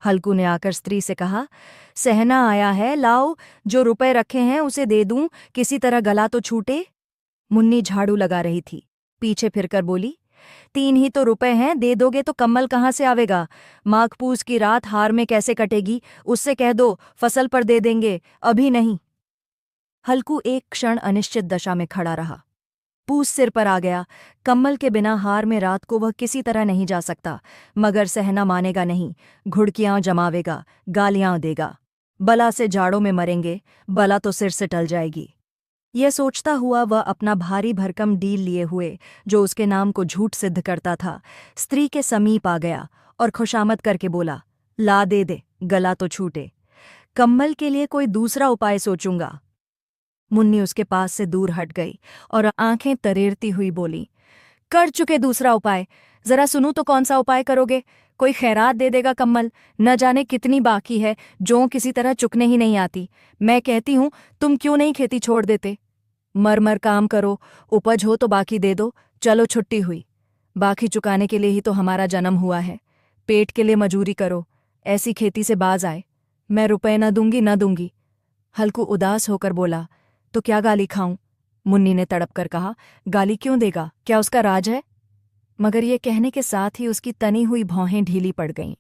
हल्कू ने आकर स्त्री से कहा, सहना आया है, लाओ, जो रुपए रखे हैं उसे दे दूं, किसी तरह गला तो छूटे। मुन्नी झाड़ू लगा रही थी, पीछे फिरकर बोली, 3 ही तो रुपए हैं, दे दोगे तो कम्बल कहाँ से आवेगा? माघ पूस की रात हार में कैसे कटेगी? उससे कह दो फसल पर दे देंगे, अभी नहीं। हल्कू एक क्षण अनिश्चित दशा में खड़ा रहा। पूस सिर पर आ गया, कम्बल के बिना हार में रात को वह किसी तरह नहीं जा सकता, मगर सहना मानेगा नहीं, घुड़कियां जमावेगा, गालियां देगा। बला से जाड़ों में मरेंगे, बला तो सिर से टल जाएगी। यह सोचता हुआ वह अपना भारी भरकम डील लिए हुए, जो उसके नाम को झूठ सिद्ध करता था, स्त्री के समीप आ गया और खुशामद करके बोला, ला दे दे, गला तो छूटे। कम्बल के लिए कोई दूसरा उपाय सोचूंगा। मुन्नी उसके पास से दूर हट गई और आंखें तरेरती हुई बोली, कर चुके दूसरा उपाय, जरा सुनूं तो कौन सा उपाय करोगे? कोई खैरात दे देगा कम्बल, न जाने कितनी बाकी है, जो किसी तरह चुकने ही नहीं आती। मैं कहती हूं, तुम क्यों नहीं खेती छोड़ देते? मर मर काम करो, उपज हो तो बाकी दे दो, चलो छुट्टी हुई। बाकी चुकाने के लिए ही तो हमारा जन्म हुआ है, पेट के लिए मजूरी करो, ऐसी खेती से बाज आए। मैं रुपए न दूंगी न दूंगी। हल्कू उदास होकर बोला, तो क्या गाली खाऊं? मुन्नी ने तड़प कर कहा, गाली क्यों देगा, क्या उसका राज है? मगर ये कहने के साथ ही उसकी तनी हुई भौहें ढीली पड़ गईं।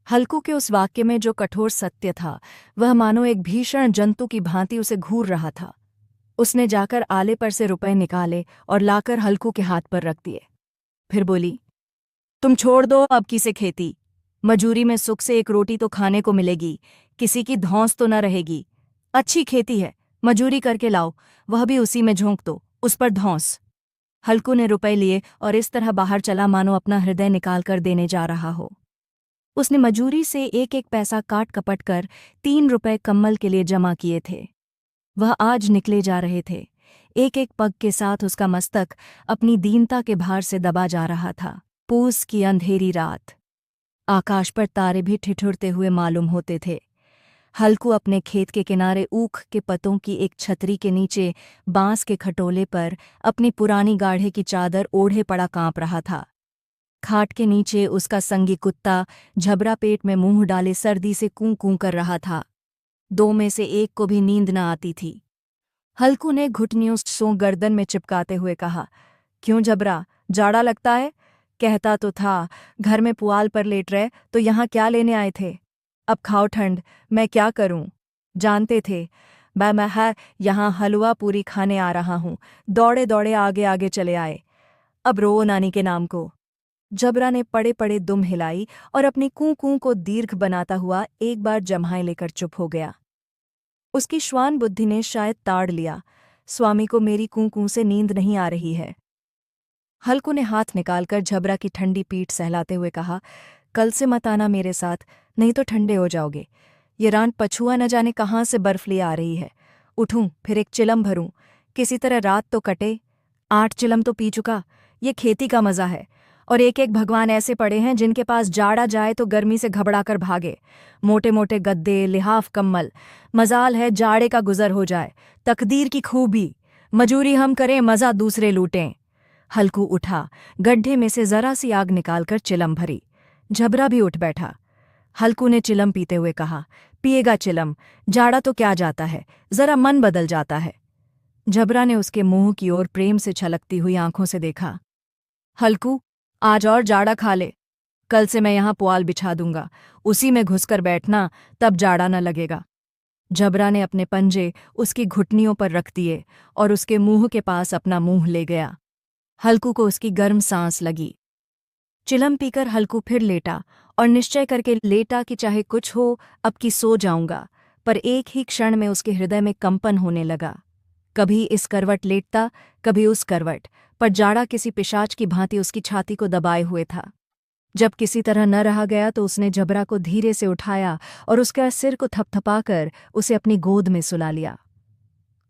हल्कू के उस वाक्य में जो कठोर सत्य था, वह मानो एक भीषण जंतु की भांति उसे घूर रहा था। उसने जाकर आले पर से रुपए निकाले और लाकर हल्कू के हाथ पर रख दिए। फिर बोली, तुम छोड़ दो अब किसे खेती, मजूरी में सुख से एक रोटी तो खाने को मिलेगी, किसी की धौंस तो न रहेगी। अच्छी खेती है, मजूरी करके लाओ, वह भी उसी में झोंक दो, उस पर धौंस। हल्कू ने रुपए लिए और इस तरह बाहर चला मानो अपना हृदय निकाल कर देने जा रहा हो। उसने मजूरी से एक एक पैसा काट कपट कर 3 रुपए कम्बल के लिए जमा किए थे। वह आज निकले जा रहे थे। एक एक पग के साथ उसका मस्तक अपनी दीनता के भार से दबा जा रहा था। पूस की अंधेरी रात, आकाश पर तारे भी ठिठुरते हुए मालूम होते थे। हल्कू अपने खेत के किनारे ऊख के पतों की एक छतरी के नीचे बांस के खटोले पर अपनी पुरानी गाढ़े की चादर ओढ़े पड़ा कांप रहा था। खाट के नीचे उसका संगी कुत्ता झबरा पेट में मुंह डाले सर्दी से कूं कूं कर रहा था। 2 में से एक को भी नींद न आती थी। हल्कू ने घुटनियों सो गर्दन में चिपकाते हुए कहा, क्यों झबरा, जाड़ा लगता है? कहता तो था, घर में पुआल पर लेट रहे तो यहाँ क्या लेने आए थे? अब खाओ ठंड, मैं क्या करूं? जानते थे मैं है यहाँ हलवा पूरी खाने आ रहा हूं, दौड़े दौड़े आगे आगे चले आए। अब रो नानी के नाम को। जबरा ने पड़े पड़े दुम हिलाई और अपनी कूं कूं को दीर्घ बनाता हुआ एक बार जम्हाई लेकर चुप हो गया। उसकी श्वान बुद्धि ने शायद ताड़ लिया, स्वामी को मेरी कूं कूं से नींद नहीं आ रही है। हल्कू ने हाथ निकालकर झबरा की ठंडी पीठ सहलाते हुए कहा, कल से मत आना मेरे साथ, नहीं तो ठंडे हो जाओगे। ये रान पछुआ न जाने कहाँ से बर्फ ले आ रही है। उठूं फिर एक चिलम भरूं, किसी तरह रात तो कटे। 8 चिलम तो पी चुका, ये खेती का मज़ा है। और एक एक भगवान ऐसे पड़े हैं जिनके पास जाड़ा जाए तो गर्मी से घबराकर भागे। मोटे मोटे गद्दे, लिहाफ कम्बल, मजाल है जाड़े का गुजर हो जाए। तकदीर की खूबी, मजूरी हम करें, मज़ा दूसरे लूटें। हल्कू उठा, गड्ढे में से जरा सी आग निकालकर चिलम भरी। झबरा भी उठ बैठा। हल्कू ने चिलम पीते हुए कहा, पिएगा चिलम, जाड़ा तो क्या जाता है, जरा मन बदल जाता है। झबरा ने उसके मुंह की ओर प्रेम से छलकती हुई आंखों से देखा। हल्कू, आज और जाड़ा खा ले, कल से मैं यहाँ पुआल बिछा दूंगा, उसी में घुसकर बैठना, तब जाड़ा न लगेगा। झबरा ने अपने पंजे उसकी घुटनियों पर रख दिए और उसके मुंह के पास अपना मुंह ले गया। हल्कू को उसकी गर्म सांस लगी। चिलम पीकर हल्कू फिर लेटा और निश्चय करके लेटा कि चाहे कुछ हो, अब की सो जाऊंगा। पर एक ही क्षण में उसके हृदय में कंपन होने लगा। कभी इस करवट लेटता, कभी उस करवट, पर जाड़ा किसी पिशाच की भांति उसकी छाती को दबाए हुए था। जब किसी तरह न रहा गया तो उसने झबरा को धीरे से उठाया और उसके सिर को थपथपाकर उसे अपनी गोद में सुला लिया।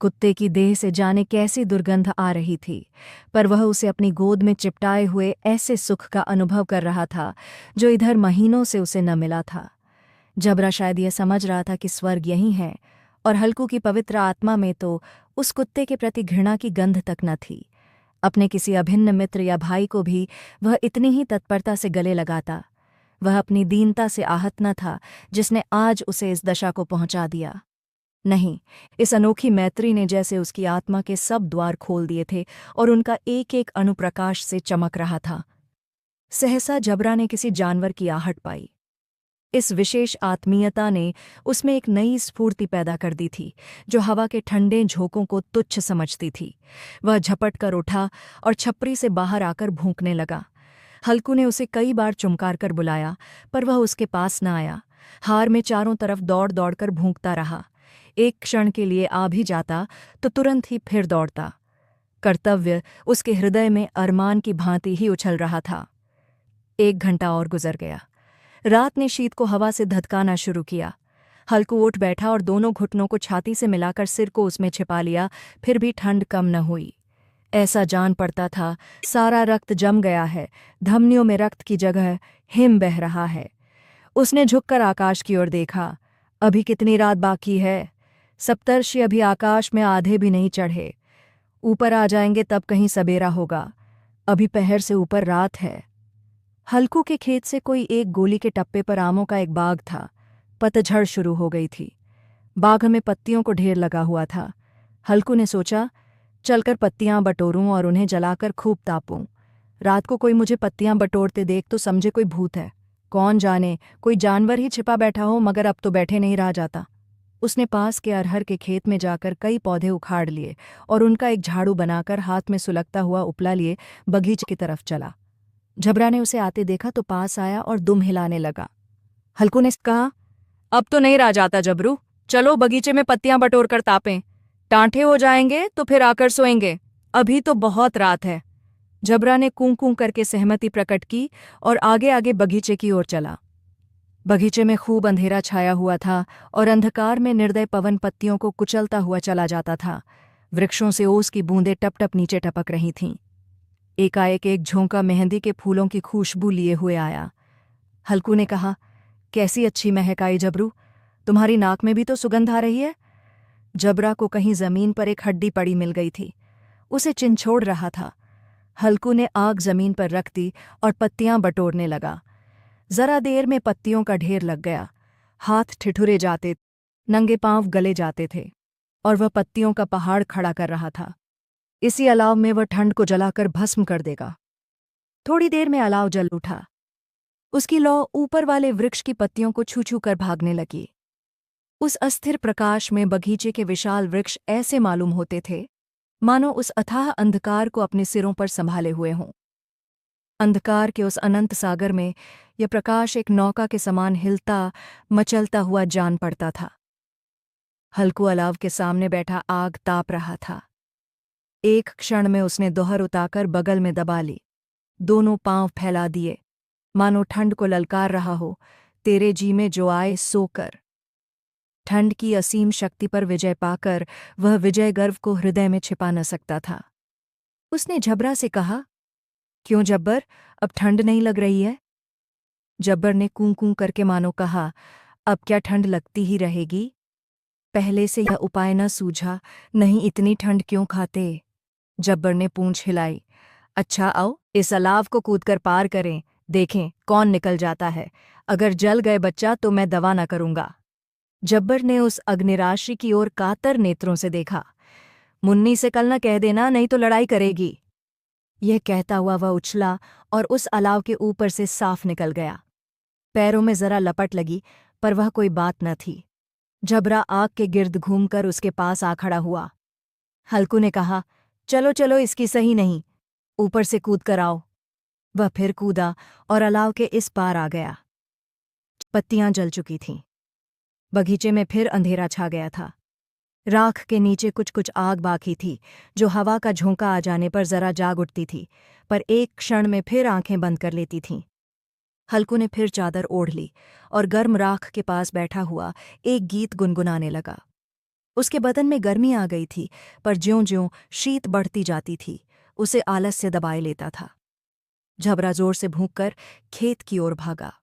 कुत्ते की देह से जाने कैसी दुर्गंध आ रही थी, पर वह उसे अपनी गोद में चिपटाए हुए ऐसे सुख का अनुभव कर रहा था जो इधर महीनों से उसे न मिला था। झबरा शायद यह समझ रहा था कि स्वर्ग यही है, और हल्कू की पवित्र आत्मा में तो उस कुत्ते के प्रति घृणा की गंध तक न थी। अपने किसी अभिन्न मित्र या भाई को भी वह इतनी ही तत्परता से गले लगाता। वह अपनी दीनता से आहत न था जिसने आज उसे इस दशा को पहुंचा दिया। नहीं, इस अनोखी मैत्री ने जैसे उसकी आत्मा के सब द्वार खोल दिए थे और उनका एक एक अनुप्रकाश से चमक रहा था। सहसा जबरा ने किसी जानवर की आहट पाई। इस विशेष आत्मीयता ने उसमें एक नई स्फूर्ति पैदा कर दी थी जो हवा के ठंडे झोंकों को तुच्छ समझती थी। वह झपट कर उठा और छपरी से बाहर आकर भूंकने लगा। हल्कू ने उसे कई बार चुमकार कर बुलाया पर वह उसके पास न आया। हार में चारों तरफ दौड़ दौड़कर भूंकता रहा। एक क्षण के लिए आ भी जाता तो तुरंत ही फिर दौड़ता। कर्तव्य उसके हृदय में अरमान की भांति ही उछल रहा था। 1 घंटा और गुजर गया। रात ने शीत को हवा से धधकाना शुरू किया। हल्कू उठ बैठा और दोनों घुटनों को छाती से मिलाकर सिर को उसमें छिपा लिया, फिर भी ठंड कम न हुई। ऐसा जान पड़ता था सारा रक्त जम गया है, धमनियों में रक्त की जगह हिम बह रहा है। उसने झुककर आकाश की ओर देखा। अभी कितनी रात बाकी है? सप्तर्षि अभी आकाश में आधे भी नहीं चढ़े। ऊपर आ जाएंगे तब कहीं सबेरा होगा। अभी पहर से ऊपर रात है। हल्कू के खेत से कोई 1 गोली के टप्पे पर आमों का एक बाग था। पतझड़ शुरू हो गई थी। बाग में पत्तियों को ढेर लगा हुआ था। हल्कू ने सोचा, चलकर पत्तियां बटोरूं और उन्हें जलाकर खूब तापूं। रात को कोई मुझे पत्तियां बटोरते देख तो समझे कोई भूत है। कौन जाने कोई जानवर ही छिपा बैठा हो, मगर अब तो बैठे नहीं रहा जाता। उसने पास के अरहर के खेत में जाकर कई पौधे उखाड़ लिए और उनका एक झाड़ू बनाकर हाथ में सुलगता हुआ उपला लिए बगीचे की तरफ चला। जबरा ने उसे आते देखा तो पास आया और दुम हिलाने लगा। हल्कू ने कहा, अब तो नहीं रहा जाता जबरू, चलो बगीचे में पत्तियां बटोर कर तापें। टांठे हो जाएंगे तो फिर आकर सोएंगे, अभी तो बहुत रात है। जबरा ने कूं कूं करके सहमति प्रकट की और आगे आगे बगीचे की ओर चला। बगीचे में खूब अंधेरा छाया हुआ था और अंधकार में निर्दय पवन पत्तियों को कुचलता हुआ चला जाता था। वृक्षों से ओस की बूंदें टप टप नीचे टपक रही थीं। एकाएक एक झोंका मेहंदी के फूलों की खुशबू लिए हुए आया। हल्कू ने कहा, कैसी अच्छी महक आई जबरू, तुम्हारी नाक में भी तो सुगंध आ रही है। जबरा को कहीं जमीन पर एक हड्डी पड़ी मिल गई थी, उसे चिंछोड़ रहा था। हल्कू ने आग जमीन पर रख दी और पत्तियां बटोरने लगा। जरा देर में पत्तियों का ढेर लग गया। हाथ ठिठुरे जाते, नंगे पांव गले जाते थे और वह पत्तियों का पहाड़ खड़ा कर रहा था। इसी अलाव में वह ठंड को जलाकर भस्म कर देगा। थोड़ी देर में अलाव जल उठा। उसकी लौ ऊपर वाले वृक्ष की पत्तियों को छू छू कर भागने लगी। उस अस्थिर प्रकाश में बगीचे के विशाल वृक्ष ऐसे मालूम होते थे मानो उस अथाह अंधकार को अपने सिरों पर संभाले हुए हों। अंधकार के उस अनंत सागर में यह प्रकाश एक नौका के समान हिलता मचलता हुआ जान पड़ता था। हल्कू अलाव के सामने बैठा आग ताप रहा था। एक क्षण में उसने दोहर उताकर बगल में दबा ली, दोनों पांव फैला दिए, मानो ठंड को ललकार रहा हो, तेरे जी में जो आए सो कर। ठंड की असीम शक्ति पर विजय पाकर वह विजय गर्व को हृदय में छिपा न सकता था। उसने जबरा से कहा, क्यों जब्बर, अब ठंड नहीं लग रही है? जब्बर ने कूं कूं करके मानो कहा, अब क्या ठंड लगती ही रहेगी? पहले से यह उपाय न सूझा, नहीं इतनी ठंड क्यों खाते? जब्बर ने पूंछ हिलाई। अच्छा आओ, इस अलाव को कूदकर पार करें, देखें कौन निकल जाता है। अगर जल गए बच्चा तो मैं दवा न करूंगा। जब्बर ने उस अग्निराशि की ओर कातर नेत्रों से देखा। मुन्नी से कल न कह देना, नहीं तो लड़ाई करेगी। यह कहता हुआ वह उछला और उस अलाव के ऊपर से साफ निकल गया। पैरों में जरा लपट लगी पर वह कोई बात न थी। जबरा आग के गिर्द घूमकर उसके पास आ खड़ा हुआ। हल्कू ने कहा, चलो चलो, इसकी सही नहीं, ऊपर से कूद कर आओ। वह फिर कूदा और अलाव के इस पार आ गया। पत्तियां जल चुकी थीं। बगीचे में फिर अंधेरा छा गया था। राख के नीचे कुछ कुछ आग बाकी थी जो हवा का झोंका आ जाने पर जरा जाग उठती थी, पर एक क्षण में फिर आंखें बंद कर लेती थीं। हल्कू ने फिर चादर ओढ़ ली और गर्म राख के पास बैठा हुआ एक गीत गुनगुनाने लगा। उसके बदन में गर्मी आ गई थी, पर ज्यों-ज्यों शीत बढ़ती जाती थी उसे आलस से दबाए लेता था। जबरा जोर से भूंककर खेत की ओर भागा।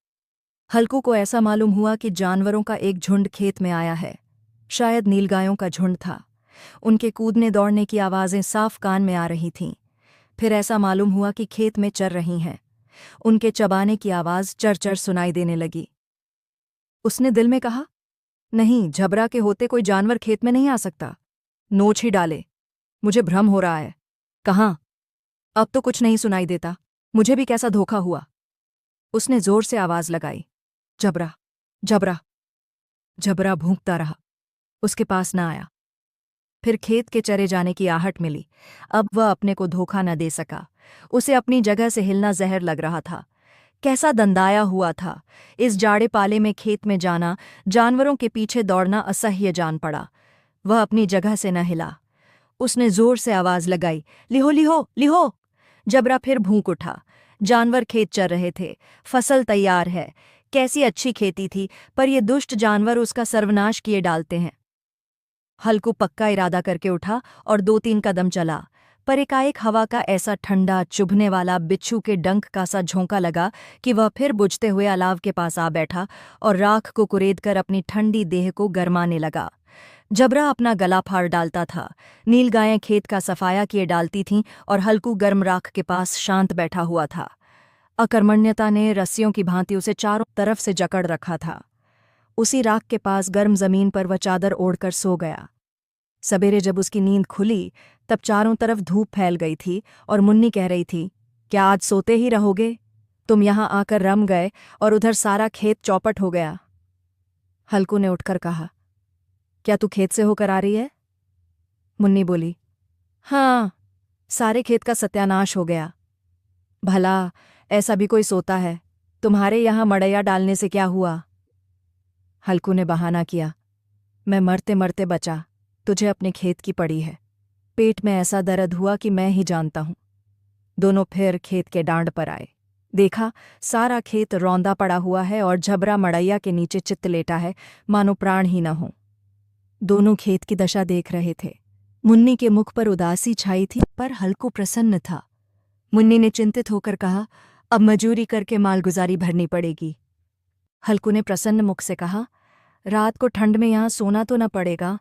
हल्कू को ऐसा मालूम हुआ कि जानवरों का एक झुंड खेत में आया है। शायद नीलगायों का झुंड था। उनके कूदने दौड़ने की आवाज़ें साफ कान में आ रही थीं। फिर ऐसा मालूम हुआ कि खेत में चर रही हैं। उनके चबाने की आवाज चरचर सुनाई देने लगी। उसने दिल में कहा, नहीं, झबरा के होते कोई जानवर खेत में नहीं आ सकता। नोच ही डाले, मुझे भ्रम हो रहा है। कहाँ? अब तो कुछ नहीं सुनाई देता। मुझे भी कैसा धोखा हुआ। उसने जोर से आवाज लगाई, झबरा, झबरा। झबरा भूंकता रहा, उसके पास ना आया। फिर खेत के चरे जाने की आहट मिली। अब वह अपने को धोखा न दे सका। उसे अपनी जगह से हिलना जहर लग रहा था। कैसा दंदाया हुआ था। इस जाड़े पाले में खेत में जाना, जानवरों के पीछे दौड़ना असह्य जान पड़ा। वह अपनी जगह से न हिला। उसने जोर से आवाज लगाई, लिहो लिहो लिहो। जबरा फिर भूंक उठा। जानवर खेत चर रहे थे। फसल तैयार है। कैसी अच्छी खेती थी, पर ये दुष्ट जानवर उसका सर्वनाश किए डालते हैं। हल्कू पक्का इरादा करके उठा और 2-3 कदम चला, पर एकाएक हवा का ऐसा ठंडा चुभने वाला बिच्छू के डंक का सा झोंका लगा कि वह फिर बुझते हुए अलाव के पास आ बैठा और राख को कुरेदकर अपनी ठंडी देह को गरमाने लगा। जबरा अपना गला फाड़ डालता था। नीलगायें खेत का सफाया किए डालती थीं और हल्कू गर्म राख के पास शांत बैठा हुआ था। अकर्मण्यता ने रस्सियों की भांति उसे चारों तरफ से जकड़ रखा था। उसी राख के पास गर्म जमीन पर वह चादर ओढ़कर सो गया। सवेरे जब उसकी नींद खुली, तब चारों तरफ धूप फैल गई थी और मुन्नी कह रही थी, क्या आज सोते ही रहोगे? तुम यहां आकर रम गए और उधर सारा खेत चौपट हो गया। हल्कू ने उठकर कहा, क्या तू खेत से होकर आ रही है? मुन्नी बोली, हाँ, सारे खेत का सत्यानाश हो गया। भला ऐसा भी कोई सोता है? तुम्हारे यहां मड़ैया डालने से क्या हुआ? हल्कू ने बहाना किया, मैं मरते मरते बचा, तुझे अपने खेत की पड़ी है। पेट में ऐसा दर्द हुआ कि मैं ही जानता हूं। दोनों फिर खेत के डांड पर आए। देखा, सारा खेत रौंदा पड़ा हुआ है और झबरा मड़ैया के नीचे चित्त लेटा है, मानो प्राण ही न हो। दोनों खेत की दशा देख रहे थे। मुन्नी के मुख पर उदासी छाई थी, पर हल्कू प्रसन्न था। मुन्नी ने चिंतित होकर कहा, अब मजूरी करके मालगुजारी भरनी पड़ेगी। हल्कू ने प्रसन्न मुख से कहा, रात को ठंड में यहां सोना तो न पड़ेगा?